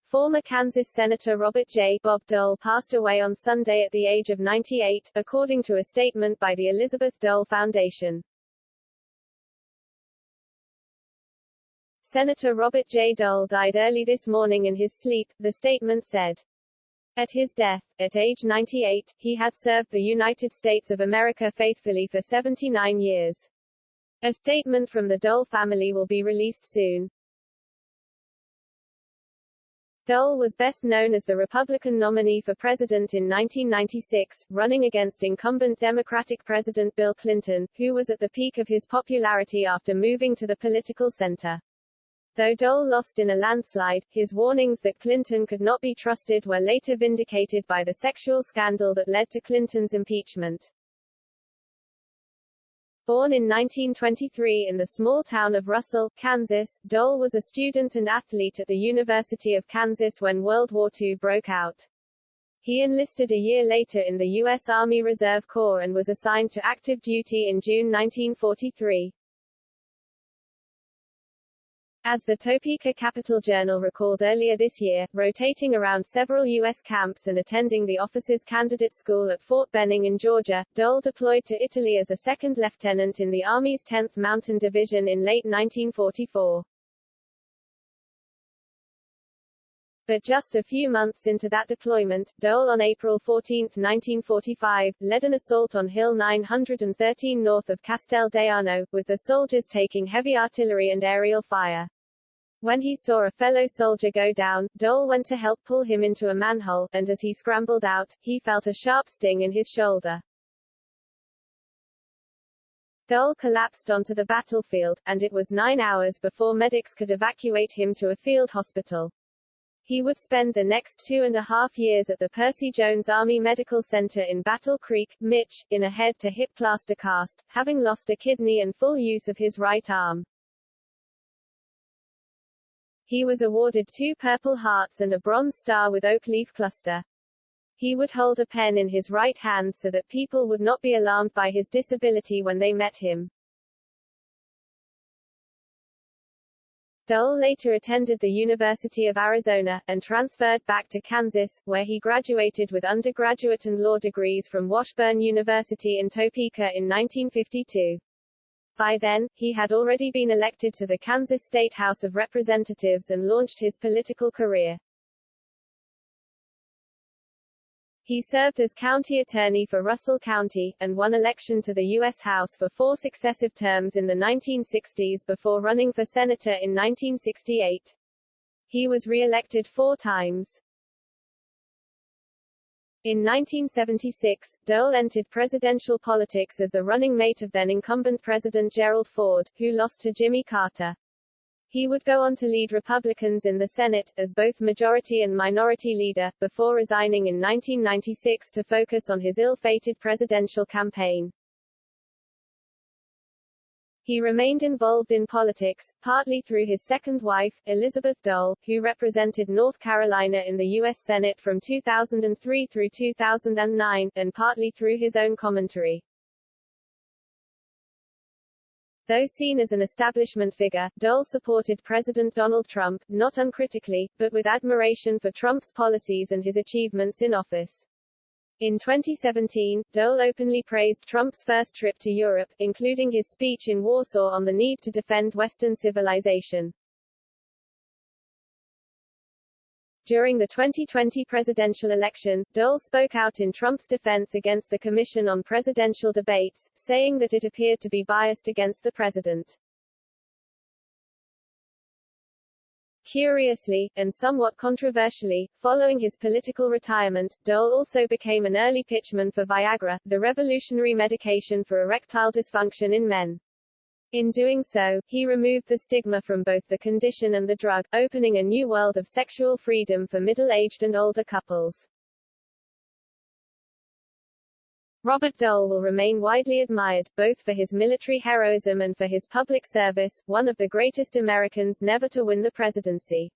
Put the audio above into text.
Former Kansas Senator Robert J. Bob Dole passed away on Sunday at the age of 98, according to a statement by the Elizabeth Dole Foundation. Senator Robert J. Dole died early this morning in his sleep, the statement said. At his death, at age 98, he had served the United States of America faithfully for 79 years. A statement from the Dole family will be released soon. Dole was best known as the Republican nominee for president in 1996, running against incumbent Democratic President Bill Clinton, who was at the peak of his popularity after moving to the political center. Though Dole lost in a landslide, his warnings that Clinton could not be trusted were later vindicated by the sexual scandal that led to Clinton's impeachment. Born in 1923 in the small town of Russell, Kansas, Dole was a student and athlete at the University of Kansas when World War II broke out. He enlisted a year later in the U.S. Army Reserve Corps and was assigned to active duty in June 1943. As the Topeka Capital-Journal recalled earlier this year, rotating around several U.S. camps and attending the officers' candidate school at Fort Benning in Georgia, Dole deployed to Italy as a second lieutenant in the Army's 10th Mountain Division in late 1944. But just a few months into that deployment, Dole on April 14, 1945, led an assault on Hill 913 north of Casteldano, with the soldiers taking heavy artillery and aerial fire. When he saw a fellow soldier go down, Dole went to help pull him into a manhole, and as he scrambled out, he felt a sharp sting in his shoulder. Dole collapsed onto the battlefield, and it was 9 hours before medics could evacuate him to a field hospital. He would spend the next 2.5 years at the Percy Jones Army Medical Center in Battle Creek, Mich., in a head-to-hip plaster cast, having lost a kidney and full use of his right arm. He was awarded 2 Purple Hearts and a Bronze Star with oak leaf cluster. He would hold a pen in his right hand so that people would not be alarmed by his disability when they met him. Dole later attended the University of Arizona, and transferred back to Kansas, where he graduated with undergraduate and law degrees from Washburn University in Topeka in 1952. By then, he had already been elected to the Kansas State House of Representatives and launched his political career. He served as county attorney for Russell County, and won election to the U.S. House for 4 successive terms in the 1960s before running for senator in 1968. He was re-elected 4 times. In 1976, Dole entered presidential politics as the running mate of then-incumbent President Gerald Ford, who lost to Jimmy Carter. He would go on to lead Republicans in the Senate, as both majority and minority leader, before resigning in 1996 to focus on his ill-fated presidential campaign. He remained involved in politics, partly through his second wife, Elizabeth Dole, who represented North Carolina in the U.S. Senate from 2003 through 2009, and partly through his own commentary. Though seen as an establishment figure, Dole supported President Donald Trump, not uncritically, but with admiration for Trump's policies and his achievements in office. In 2017, Dole openly praised Trump's first trip to Europe, including his speech in Warsaw on the need to defend Western civilization. During the 2020 presidential election, Dole spoke out in Trump's defense against the Commission on Presidential Debates, saying that it appeared to be biased against the president. Curiously, and somewhat controversially, following his political retirement, Dole also became an early pitchman for Viagra, the revolutionary medication for erectile dysfunction in men. In doing so, he removed the stigma from both the condition and the drug, opening a new world of sexual freedom for middle-aged and older couples. Robert Dole will remain widely admired, both for his military heroism and for his public service, one of the greatest Americans never to win the presidency.